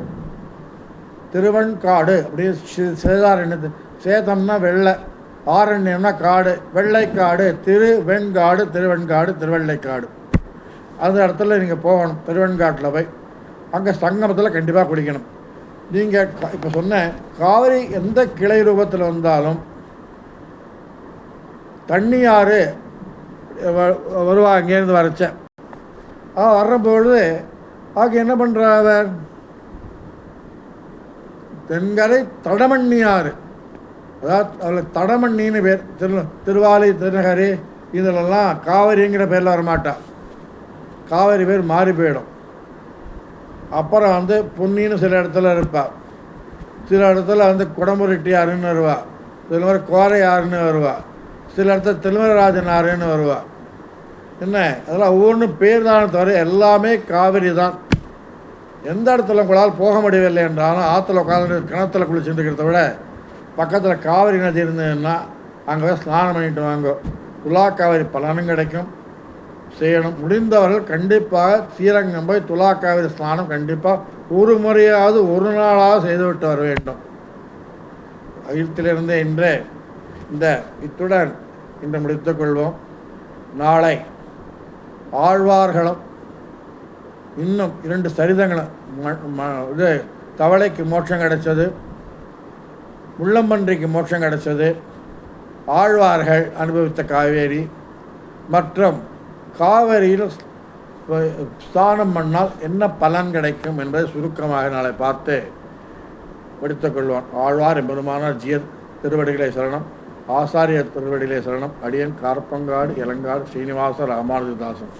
திருவெண்காடு அப்படி சேதாரண்யத்து சேதம்னா வெள்ளை, ஆரண்யம்னா காடு, வெள்ளைக்காடு, திருவெண்காடு திருவெள்ளைக்காடு. அந்த இடத்துல நீங்கள் போகணும். திருவெண்காட்டில் போய் அங்கே சங்கமத்தில் கண்டிப்பாக குளிக்கணும். நீங்கள் இப்போ சொன்ன காவிரி எந்த கிளை ரூபத்தில் வந்தாலும் தண்ணியாறு வருவா. அங்கேருந்து வரைச்ச வர்றபொழுது ஆக என்ன பண்ணுறார், தென்கரை தடமண்ணியாறு, அதாவது அதில் தடமண்ணின்னு பேர். திருவாலி திருநகரி இதிலெல்லாம் காவிரிங்கிற பேரில் வரமாட்டா. காவேரி பேர் மாறி போயிடும். அப்புறம் வந்து பொன்னின்னு சில இடத்துல இருப்பாள், சில இடத்துல வந்து குடமுருட்டியாருன்னு வருவா, சில மாதிரி கோரையாருன்னு வருவா, சில இடத்துல திருமலராஜன் ஆறுன்னு வருவா. என்ன அதெல்லாம் ஒவ்வொன்றும் பேர் தானே தவிர எல்லாமே காவிரி தான். எந்த இடத்துல உங்களால் போக முடியவில்லை என்றாலும் ஆற்றுல உட்காந்து கிணத்துல குளிச்சுட்டு இருக்கிறத விட பக்கத்தில் காவிரி நதி இருந்ததுன்னா அங்கே போய் ஸ்நானம் பண்ணிட்டு வாங்க. துலா காவிரி பலனும் கிடைக்கும். செய்யணும். முடிந்தவர்கள் கண்டிப்பாக ஸ்ரீரங்கம் போய் துலா காவிரி ஸ்நானம் கண்டிப்பாக ஒரு முறையாவது ஒரு நாளாவது செய்துவிட்டு வர வேண்டும். அகிலத்திலிருந்து இன்றே இத்துடன் இன்று முடித்துக்கொள்வோம். நாளை ஆழ்வார்களும் இன்னும் 2 சரிதங்களும் இது தவளைக்கு மோட்சம் கிடைச்சது, முள்ளம்பன்றிக்கு மோட்சம் கிடைச்சது, ஆழ்வார்கள் அனுபவித்த காவேரி மற்றும் காவிரியில் ஸ்நானம் பண்ணால் என்ன பலன் கிடைக்கும் என்பதை சுருக்கமாக நாளை பார்த்து முடித்துக்கொள்வோம். ஆழ்வார் எம்பெருமானார் ஜியர் திருவடிகளை சரணம். ஆசாரியர் திருவடிகளை சரணம். அடியன் கார்பங்காடு இளங்காடு ஸ்ரீனிவாச ராமானுஜதாசன்.